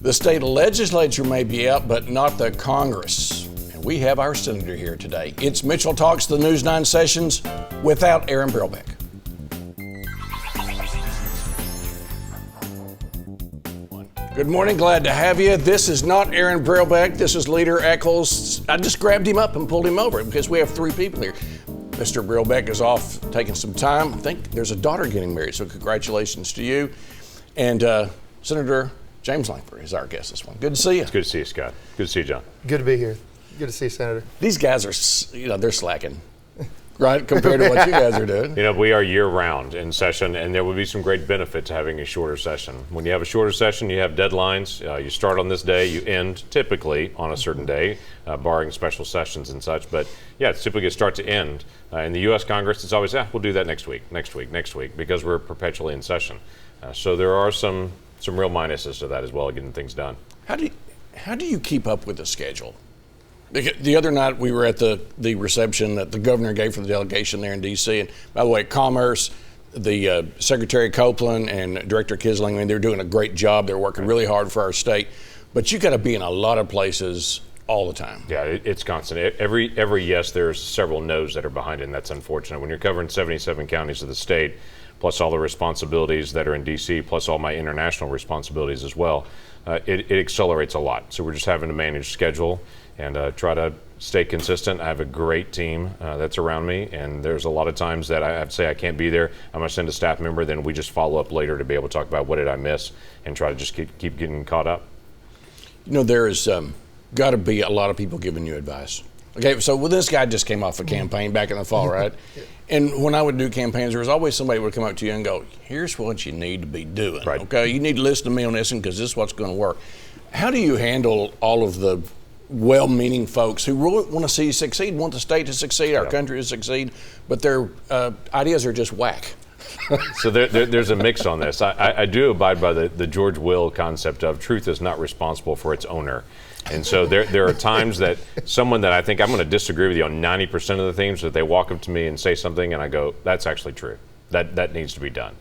The state legislature may be out, but not the Congress. And we have our senator here today. It's Mitchell Talks, the News 9 Sessions, without Aaron Brillbeck. Good morning, glad to have you. This is not Aaron Brillbeck, this is Leader Eccles. I just grabbed him up and pulled him over because we have three people here. Mr. Brillbeck is off taking some time. I think there's a daughter getting married, so congratulations to you. And Senator James Lankford is our guest this one. Good to see you. It's good to see you, Scott. Good to see you, John. Good to be here. Good to see you, Senator. These guys are, they're slacking, right, compared to what you guys are doing. We are year-round in session, and there would be some great benefit to having a shorter session. When you have a shorter session, you have deadlines. You start on this day, you end typically on a certain day, barring special sessions and such. But yeah, it's typically a start to end. In the U.S. Congress, it's always, we'll do that next week, because we're perpetually in session. So there are some real minuses to that as well, getting things done. How do you keep up with the schedule? The other night we were at the reception that the governor gave for the delegation there in D.C. And by the way, Commerce, the Secretary Copeland and Director Kisling, I mean, they're doing a great job. They're working really hard for our state. But you got to be in a lot of places all the time. Yeah, it's constant. Every yes, there's several no's that are behind it, and that's unfortunate. When you're covering 77 counties of the state, plus all the responsibilities that are in D.C., plus all my international responsibilities as well, it accelerates a lot. So we're just having to manage schedule and try to stay consistent. I have a great team that's around me, and there's a lot of times that I have to say I can't be there. I'm going to send a staff member, then we just follow up later to be able to talk about what did I miss and try to just keep getting caught up. There is got to be a lot of people giving you advice. Okay, so this guy just came off a campaign back in the fall, right? And when I would do campaigns, there was always somebody who would come up to you and go, here's what you need to be doing, right. Okay? You need to listen to me on this one because this is what's going to work. How do you handle all of the well-meaning folks who really want to see you succeed, want the state to succeed, our country to succeed, but their ideas are just whack? So there's a mix on this. I do abide by the George Will concept of truth is not responsible for its owner. And so there are times that someone that I think I'm going to disagree with you on 90% of the things, that they walk up to me and say something and I go, that's actually true. That needs to be done.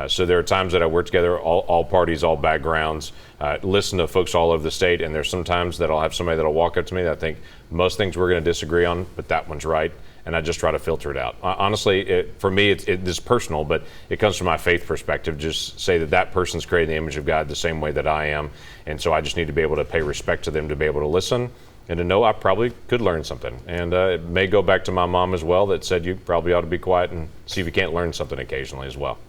So there are times that I work together, all parties, all backgrounds, listen to folks all over the state, and there's sometimes that I'll have somebody that'll walk up to me that I think most things we're going to disagree on, but that one's right, and I just try to filter it out. Honestly, for me, it's personal, but it comes from my faith perspective. Just say that person's created in the image of God the same way that I am, and so I just need to be able to pay respect to them to be able to listen and to know I probably could learn something. And it may go back to my mom as well that said you probably ought to be quiet and see if you can't learn something occasionally as well.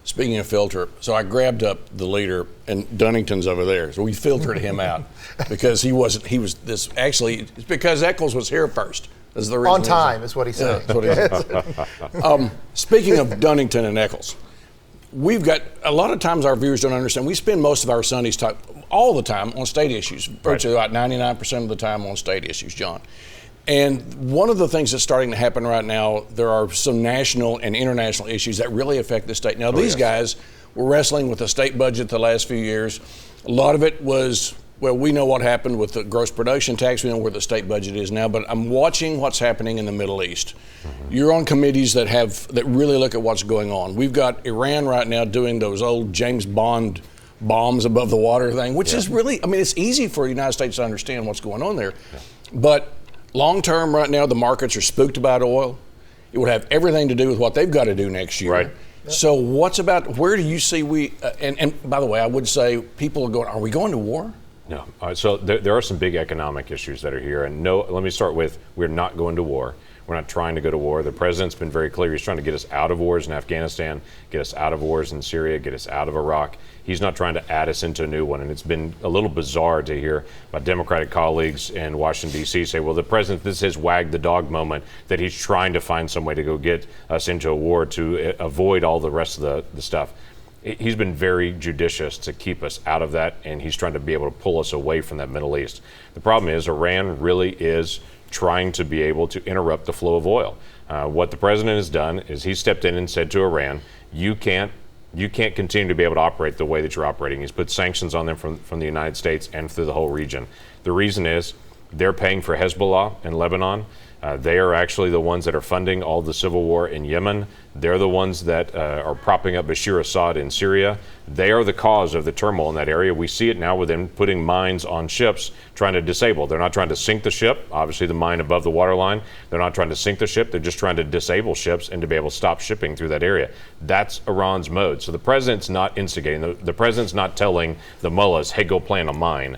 Speaking of filter, so I grabbed up the leader, and Dunnington's over there. So we filtered him out because it's because Eccles was here first. That's the reason. On time is what he said. Yeah, that's what he said. Speaking of Dunnington and Eccles, we've got, a lot of times our viewers don't understand, we spend most of our Sundays all the time on state issues, virtually about 99% of the time on state issues, John. And one of the things that's starting to happen right now, there are some national and international issues that really affect the state. Now, these guys were wrestling with the state budget the last few years. A lot of it was, well, we know what happened with the gross production tax. We know where the state budget is now. But I'm watching what's happening in the Middle East. Mm-hmm. You're on committees that really look at what's going on. We've got Iran right now doing those old James Bond bombs above the water thing, which is really, it's easy for the United States to understand what's going on there. Yeah. But long term, right now, the markets are spooked about oil. It would have everything to do with what they've got to do next year. Right. So where do you see and by the way, I would say people are going, are we going to war? No. So there are some big economic issues that are here. And no, let me start with, we're not going to war. We're not trying to go to war. The president's been very clear. He's trying to get us out of wars in Afghanistan, get us out of wars in Syria, get us out of Iraq. He's not trying to add us into a new one. And it's been a little bizarre to hear my Democratic colleagues in Washington, D.C. say, well, the president, this is his wag the dog moment, that he's trying to find some way to go get us into a war to avoid all the rest of the stuff. He's been very judicious to keep us out of that, and he's trying to be able to pull us away from that Middle East. The problem is Iran really is trying to be able to interrupt the flow of oil. What the president has done is he stepped in and said to Iran, you can't continue to be able to operate the way that you're operating. He's put sanctions on them from the United States and through the whole region. The reason is they're paying for Hezbollah in Lebanon. They are actually the ones that are funding all the civil war in Yemen. They're the ones that are propping up Bashir Assad in Syria. They are the cause of the turmoil in that area. We see it now with them putting mines on ships, trying to disable. They're not trying to sink the ship, obviously the mine above the waterline. They're not trying to sink the ship. They're just trying to disable ships and to be able to stop shipping through that area. That's Iran's mode. So the president's not instigating. The president's not telling the mullahs, hey, go plant a mine.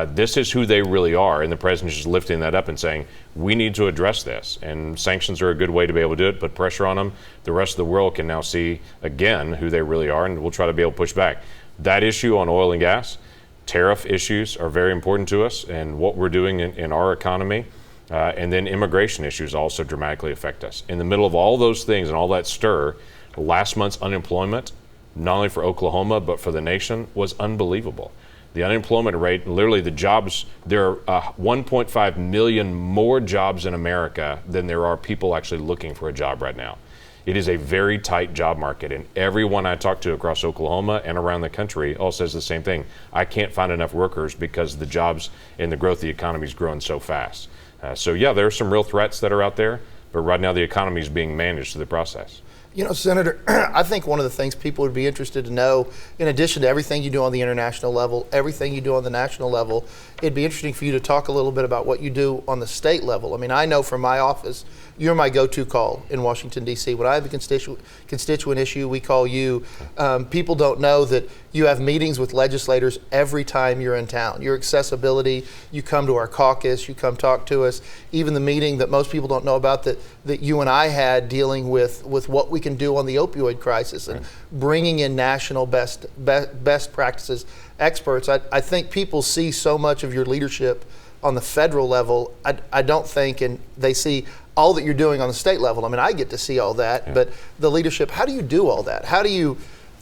This is who they really are, and the president's just lifting that up and saying, we need to address this, and sanctions are a good way to be able to do it, put pressure on them. The rest of the world can now see, again, who they really are, and we'll try to be able to push back. That issue on oil and gas, tariff issues are very important to us, and what we're doing in our economy, and then immigration issues also dramatically affect us. In the middle of all those things and all that stir, last month's unemployment, not only for Oklahoma, but for the nation, was unbelievable. The unemployment rate, literally the jobs, there are 1.5 million more jobs in America than there are people actually looking for a job right now. It is a very tight job market, and everyone I talk to across Oklahoma and around the country all says the same thing. I can't find enough workers because the jobs and the growth of the economy is growing so fast. So yeah, there are some real threats that are out there, but right now the economy is being managed through the process. You know, Senator, I think one of the things people would be interested to know, in addition to everything you do on the international level, everything you do on the national level, it'd be interesting for you to talk a little bit about what you do on the state level. I mean, I know from my office, you're my go-to call in Washington, D.C. When I have a constituent issue, we call you. People don't know that you have meetings with legislators every time you're in town. Your accessibility, you come to our caucus, you come talk to us. Even the meeting that most people don't know about that you and I had dealing with what we can do on the opioid crisis and bringing in national best practices experts. I think people see so much of your leadership on the federal level. I don't think, and they see all that you're doing on the state level. I mean, I get to see all that, but the leadership, how do you do all that? How do you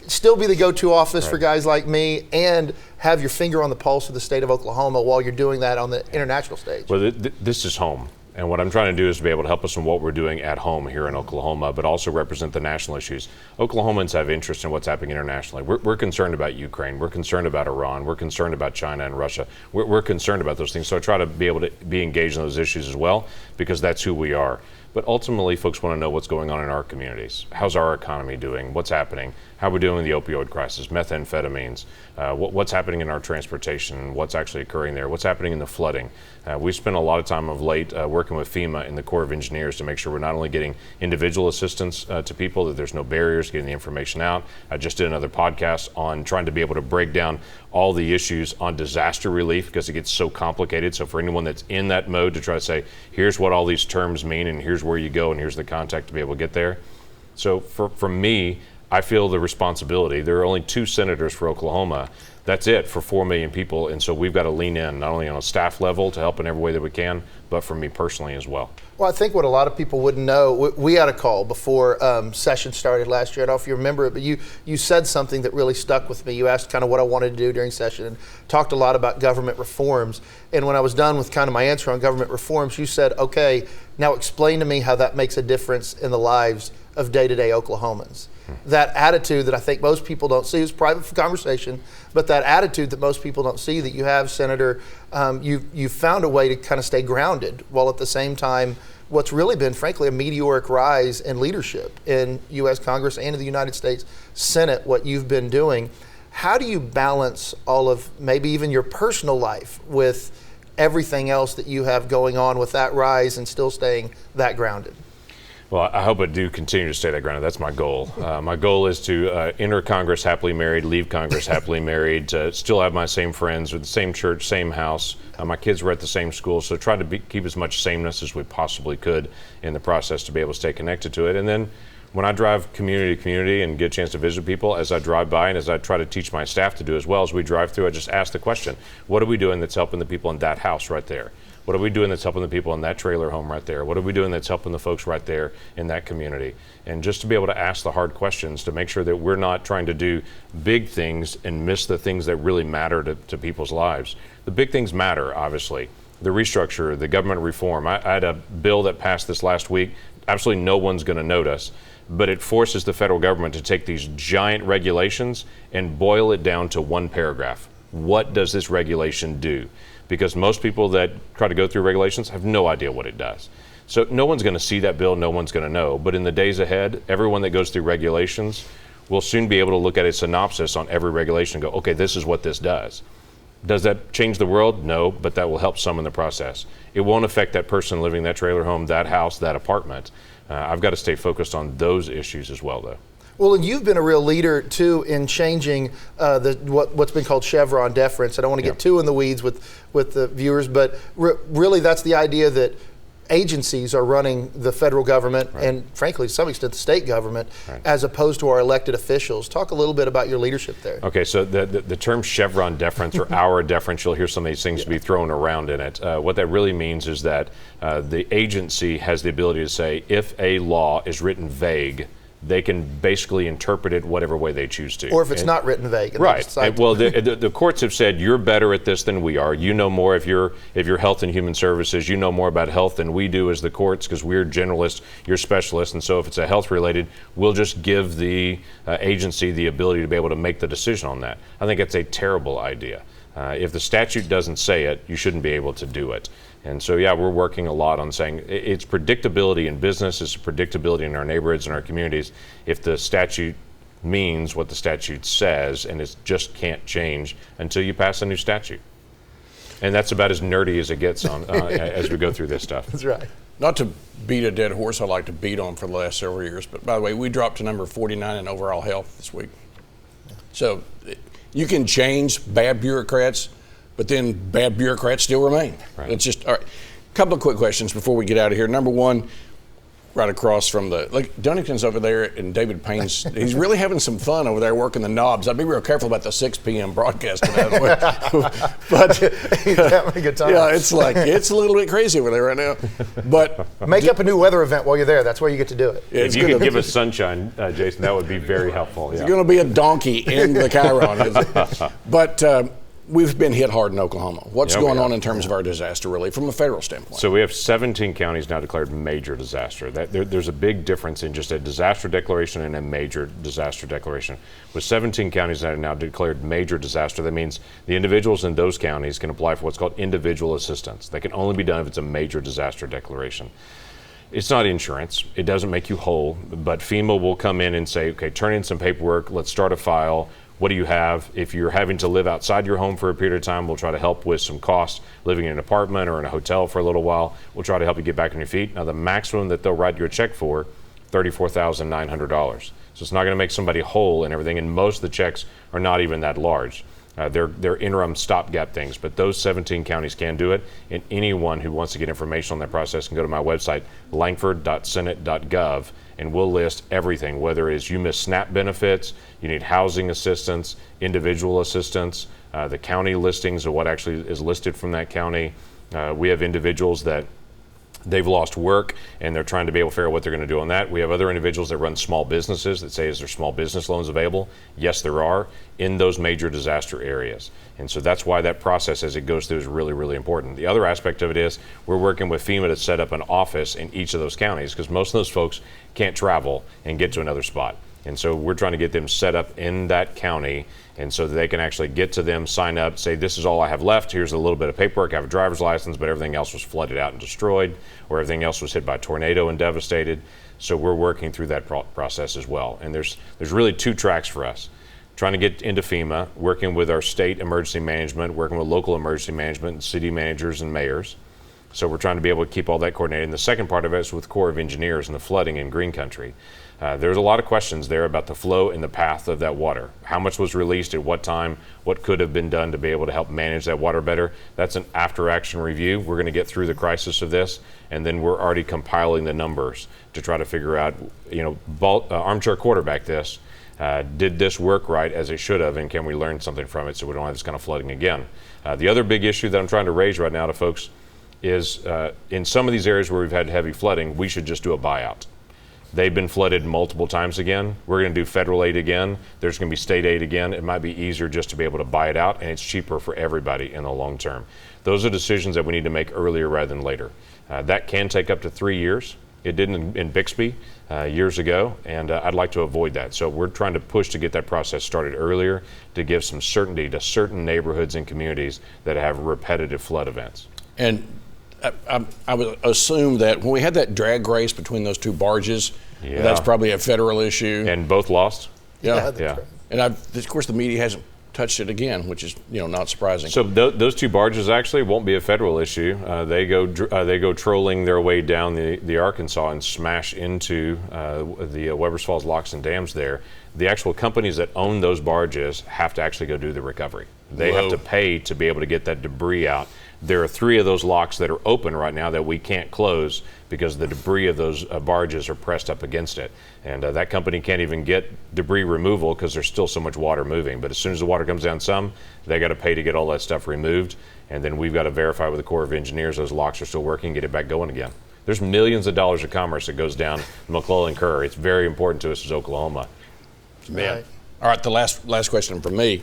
still be the go-to office for guys like me and have your finger on the pulse of the state of Oklahoma while you're doing that on the international stage? Well, this is home. And what I'm trying to do is to be able to help us in what we're doing at home here in Oklahoma, but also represent the national issues. Oklahomans have interest in what's happening internationally. We're concerned about Ukraine. We're concerned about Iran. We're concerned about China and Russia. We're concerned about those things. So I try to be able to be engaged in those issues as well, because that's who we are. But ultimately, folks want to know what's going on in our communities. How's our economy doing? What's happening? How we're doing with the opioid crisis, methamphetamines, what's happening in our transportation, what's actually occurring there, what's happening in the flooding. We spent a lot of time of late working with FEMA and the Corps of Engineers to make sure we're not only getting individual assistance to people, that there's no barriers, getting the information out. I just did another podcast on trying to be able to break down all the issues on disaster relief, because it gets so complicated. So for anyone that's in that mode to try to say, here's what all these terms mean and here's where you go and here's the contact to be able to get there. So for me, I feel the responsibility. There are only 2 senators for Oklahoma. That's it for 4 million people. And so we've got to lean in, not only on a staff level to help in every way that we can, but for me personally as well. Well, I think what a lot of people wouldn't know, we had a call before session started last year. I don't know if you remember it, but you said something that really stuck with me. You asked kind of what I wanted to do during session and talked a lot about government reforms. And when I was done with kind of my answer on government reforms, you said, okay, now explain to me how that makes a difference in the lives of day-to-day Oklahomans. That attitude that I think most people don't see, is private conversation, but that attitude that most people don't see that you have, Senator, you've found a way to kind of stay grounded while at the same time what's really been, frankly, a meteoric rise in leadership in U.S. Congress and in the United States Senate, what you've been doing. How do you balance all of maybe even your personal life with everything else that you have going on with that rise and still staying that grounded? Well, I hope I do continue to stay that grounded. That's my goal. My goal is to enter Congress happily married, leave Congress happily married, to still have my same friends with the same church, same house. My kids were at the same school, so try to keep as much sameness as we possibly could in the process to be able to stay connected to it. And then when I drive community to community and get a chance to visit people, as I drive by and as I try to teach my staff to do as well, as we drive through, I just ask the question, what are we doing that's helping the people in that house right there? What are we doing that's helping the people in that trailer home right there? What are we doing that's helping the folks right there in that community? And just to be able to ask the hard questions to make sure that we're not trying to do big things and miss the things that really matter to people's lives. The big things matter, obviously. The restructure, the government reform. I had a bill that passed this last week. Absolutely no one's going to notice, but it forces the federal government to take these giant regulations and boil it down to one paragraph. What does this regulation do? Because most people that try to go through regulations have no idea what it does. So no one's going to see that bill, no one's going to know. But in the days ahead, everyone that goes through regulations will soon be able to look at a synopsis on every regulation and go, okay, this is what this does. Does that change the world? No, but that will help some in the process. It won't affect that person living in that trailer home, that house, that apartment. I've got to stay focused on those issues as well, though. Well, and you've been a real leader, too, in changing what's been called Chevron Deference. I don't want to get too in the weeds with the viewers, but really that's the idea that agencies are running the federal government and, frankly, to some extent, the state government, as opposed to our elected officials. Talk a little bit about your leadership there. Okay, so the term Chevron deference or our deference, you'll hear some of these things be thrown around in it. What that really means is that the agency has the ability to say if a law is written vague, they can basically interpret it whatever way they choose to. Or if it's not written vague. Right. Well, the courts have said you're better at this than we are. You know more if you're Health and Human Services. You know more about health than we do as the courts because we're generalists, you're specialists. And so if it's a health related, we'll just give the agency the ability to be able to make the decision on that. I think it's a terrible idea. If the statute doesn't say it, you shouldn't be able to do it. And so, yeah, we're working a lot on saying it's predictability in business, it's predictability in our neighborhoods and our communities. If the statute means what the statute says, and it just can't change until you pass a new statute. And that's about as nerdy as it gets on as we go through this stuff. That's right. Not to beat a dead horse I like to beat on for the last several years, but by the way, we dropped to number 49 in overall health this week. So you can change bad bureaucrats, but then bad bureaucrats still remain. Right. It's just, all right. A couple of quick questions before we get out of here. Number one, right across from Dunnington's over there, and David Payne's, he's really having some fun over there working the knobs. I'd be real careful about the 6 p.m. broadcast tonight. But he's having a good time. Yeah, it's a little bit crazy over there right now. But make up a new weather event while you're there. That's where you get to do it. If you could give us sunshine, Jason, that would be very helpful. It's going to be a donkey in the Chiron. But we've been hit hard in Oklahoma. What's going on in terms of our disaster relief from a federal standpoint? So we have 17 counties now declared major disaster. There's a big difference in just a disaster declaration and a major disaster declaration. With 17 counties that are now declared major disaster, that means the individuals in those counties can apply for what's called individual assistance. That can only be done if it's a major disaster declaration. It's not insurance. It doesn't make you whole, but FEMA will come in and say, okay, turn in some paperwork, let's start a file. What do you have? If you're having to live outside your home for a period of time, we'll try to help with some costs. Living in an apartment or in a hotel for a little while, we'll try to help you get back on your feet. Now, the maximum that they'll write you a check for, $34,900. So it's not going to make somebody whole and everything, and most of the checks are not even that large. They're interim stopgap things, but those 17 counties can do it, and anyone who wants to get information on that process can go to my website, langford.senate.gov, and we'll list everything, whether it is you miss SNAP benefits, you need housing assistance, individual assistance, the county listings of what actually is listed from that county. We have individuals that they've lost work and they're trying to be able to figure out what they're going to do on that. We have other individuals that run small businesses that say, is there small business loans available? Yes, there are in those major disaster areas. And so that's why that process as it goes through is really, really important. The other aspect of it is we're working with FEMA to set up an office in each of those counties because most of those folks can't travel and get to another spot. And so we're trying to get them set up in that county, and so that they can actually get to them, sign up, say, this is all I have left. Here's a little bit of paperwork. I have a driver's license, but everything else was flooded out and destroyed, or everything else was hit by a tornado and devastated. So we're working through that process as well. And there's really two tracks for us. Trying to get into FEMA, working with our state emergency management, working with local emergency management, and city managers and mayors. So we're trying to be able to keep all that coordinated. And the second part of it is with Corps of Engineers and the flooding in Green Country. There's a lot of questions there about the flow and the path of that water. How much was released at what time? What could have been done to be able to help manage that water better? That's an after-action review. We're going to get through the crisis of this, and then we're already compiling the numbers to try to figure out, armchair quarterback this. Did this work right as it should have, and can we learn something from it so we don't have this kind of flooding again? The other big issue that I'm trying to raise right now to folks is in some of these areas where we've had heavy flooding, we should just do a buyout. They've been flooded multiple times again. We're going to do federal aid again. There's going to be state aid again. It might be easier just to be able to buy it out, and it's cheaper for everybody in the long term. Those are decisions that we need to make earlier rather than later. That can take up to 3 years. It didn't in Bixby years ago, and I'd like to avoid that. So we're trying to push to get that process started earlier to give some certainty to certain neighborhoods and communities that have repetitive flood events. And I would assume that when we had that drag race between those two barges, that's probably a federal issue. And both lost? Yeah. Yeah. And of course, the media hasn't touched it again, which is not surprising. So those two barges actually won't be a federal issue. They go trolling their way down the Arkansas and smash into the Webbers Falls locks and dams there. The actual companies that own those barges have to actually go do the recovery. They have to pay to be able to get that debris out. There are 3 of those locks that are open right now that we can't close because the debris of those barges are pressed up against it. And that company can't even get debris removal because there's still so much water moving. But as soon as the water comes down some, they got to pay to get all that stuff removed. And then we've got to verify with the Corps of Engineers those locks are still working, get it back going again. There's millions of dollars of commerce that goes down McClellan Kerr. It's very important to us as Oklahoma. Right. All right, the last question from me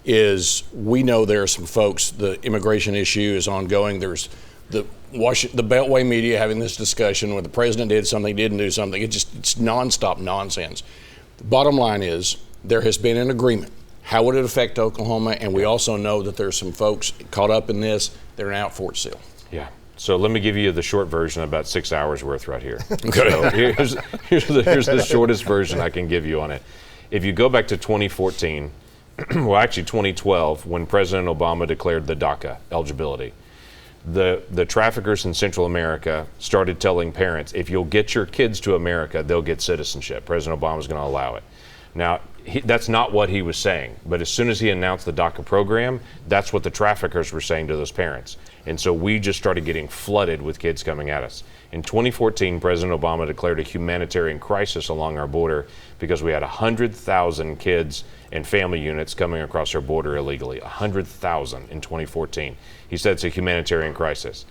is, we know there are some folks, the immigration issue is ongoing. There's the Beltway media having this discussion where the president did something, didn't do something. It's nonstop nonsense. The bottom line is, there has been an agreement. How would it affect Oklahoma? And we also know that there's some folks caught up in this. They're now at Fort Sill. Yeah. So let me give you the short version, about 6 hours worth right here. Okay. So here's the shortest version I can give you on it. If you go back to 2014, well, actually 2012, when President Obama declared the DACA eligibility, the traffickers in Central America started telling parents, if you'll get your kids to America, they'll get citizenship. President Obama was going to allow it. Now, that's not what he was saying, but as soon as he announced the DACA program, that's what the traffickers were saying to those parents. And so we just started getting flooded with kids coming at us. In 2014, President Obama declared a humanitarian crisis along our border because we had 100,000 kids and family units coming across our border illegally. 100,000 in 2014. He said it's a humanitarian crisis.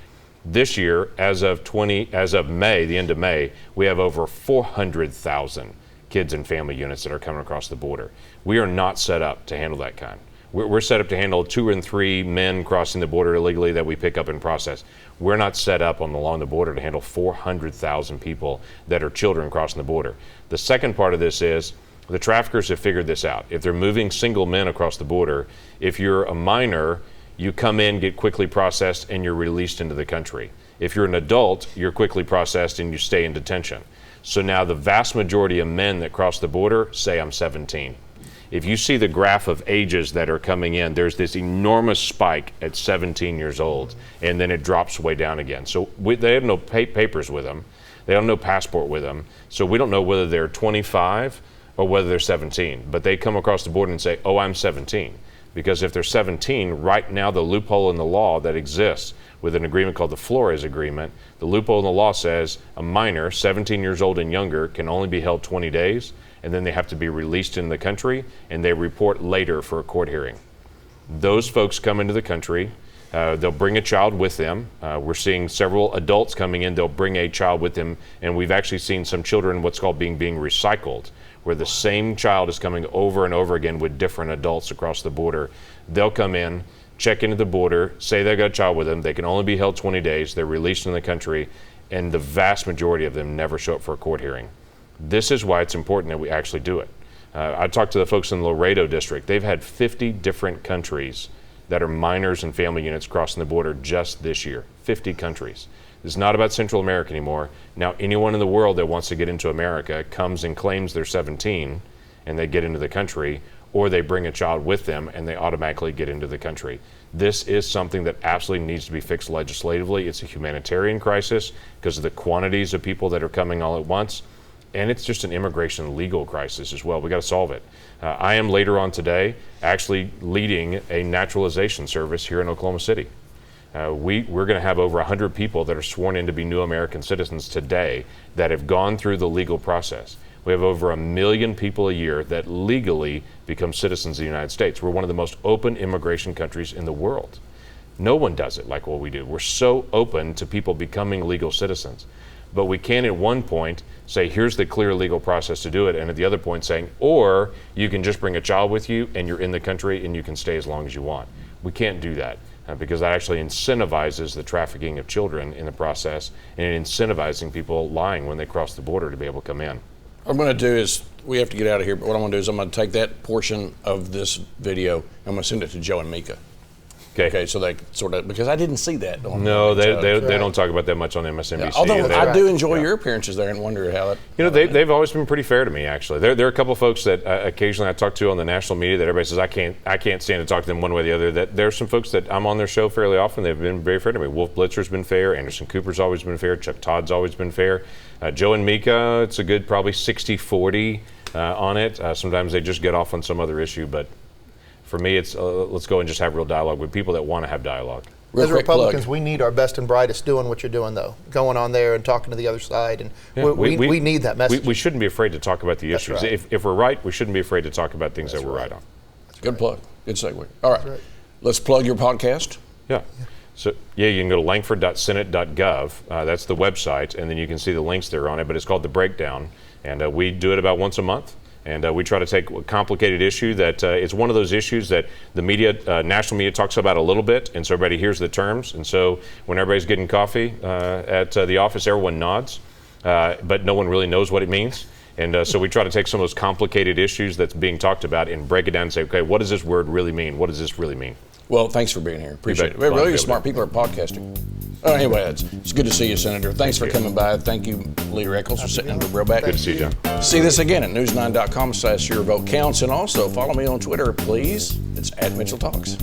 This year, as of May, the end of May, we have over 400,000 kids and family units that are coming across the border. We are not set up to handle that kind. We're set up to handle 2 and 3 men crossing the border illegally that we pick up and process. We're not set up along the border to handle 400,000 people that are children crossing the border. The second part of this is, the traffickers have figured this out. If they're moving single men across the border, if you're a minor, you come in, get quickly processed, and you're released into the country. If you're an adult, you're quickly processed and you stay in detention. So now the vast majority of men that cross the border say, I'm 17. If you see the graph of ages that are coming in, there's this enormous spike at 17 years old, and then it drops way down again. So they have no papers with them. They have no passport with them. So we don't know whether they're 25 or whether they're 17. But they come across the border and say, oh, I'm 17. Because if they're 17, right now the loophole in the law that exists with an agreement called the Flores Agreement, the loophole in the law says a minor, 17 years old and younger, can only be held 20 days, and then they have to be released in the country, and they report later for a court hearing. Those folks come into the country. They'll bring a child with them. We're seeing several adults coming in. They'll bring a child with them, and we've actually seen some children what's called being recycled, where the same child is coming over and over again with different adults across the border. They'll come in, check into the border, say they've got a child with them. They can only be held 20 days. They're released in the country, and the vast majority of them never show up for a court hearing. This is why it's important that we actually do it. I talked to the folks in the Laredo district. They've had 50 different countries that are minors and family units crossing the border just this year. 50 countries. It's not about Central America anymore. Now anyone in the world that wants to get into America comes and claims they're 17 and they get into the country, or they bring a child with them and they automatically get into the country. This is something that absolutely needs to be fixed legislatively. It's a humanitarian crisis because of the quantities of people that are coming all at once. And it's just an immigration legal crisis as well. We got to solve it. I am later on today actually leading a naturalization service here in Oklahoma City. We're going to have over 100 people that are sworn in to be new American citizens today that have gone through the legal process. We have over 1 million people a year that legally become citizens of the United States. We're one of the most open immigration countries in the world. No one does it like what we do. We're so open to people becoming legal citizens. But we can at one point say, here's the clear legal process to do it, and at the other point saying, or you can just bring a child with you and you're in the country and you can stay as long as you want. We can't do that because that actually incentivizes the trafficking of children in the process, and it incentivizing people lying when they cross the border to be able to come in. What I'm going to do is, we have to get out of here, but what I'm going to do is I'm going to take that portion of this video and I'm going to send it to Joe and Mika. Okay, so they sort of, because I didn't see that. No, they don't talk about that much on MSNBC. Yeah, although I do enjoy yeah. your appearances there and wonder how it. They've always been pretty fair to me, actually. There are a couple folks that occasionally I talk to on the national media that everybody says I can't stand to talk to them one way or the other. That there's some folks that I'm on their show fairly often. They've been very fair to me. Wolf Blitzer's been fair. Anderson Cooper's always been fair. Chuck Todd's always been fair. Joe and Mika, it's a good probably 60-40 on it. Sometimes they just get off on some other issue, but for me, it's let's go and just have real dialogue with people that want to have dialogue. As Republicans, we need our best and brightest doing what you're doing, though, going on there and talking to the other side, and we need that message. We shouldn't be afraid to talk about the issues. Right. If we're right, we shouldn't be afraid to talk about things that we're right on. Good plug. Good segue. All right. Let's plug your podcast. Yeah. So, you can go to langford.senate.gov. That's the website, and then you can see the links there on it, but it's called The Breakdown, and we do it about once a month. And we try to take a complicated issue that it's one of those issues that the media, national media talks about a little bit, and so everybody hears the terms. And so when everybody's getting coffee at the office, everyone nods, but no one really knows what it means. And so we try to take some of those complicated issues that's being talked about and break it down and say, okay, what does this word really mean? What does this really mean? Well, thanks for being here. Appreciate it. We're really smart people are podcasting. Anyway, it's good to see you, Senator. Thanks for coming by. Thank you, Leader Eccles, for sitting in the real back. Good to see you, John. See this again at news9.com/yourvotecounts. And also follow me on Twitter, please. It's @MitchellTalks.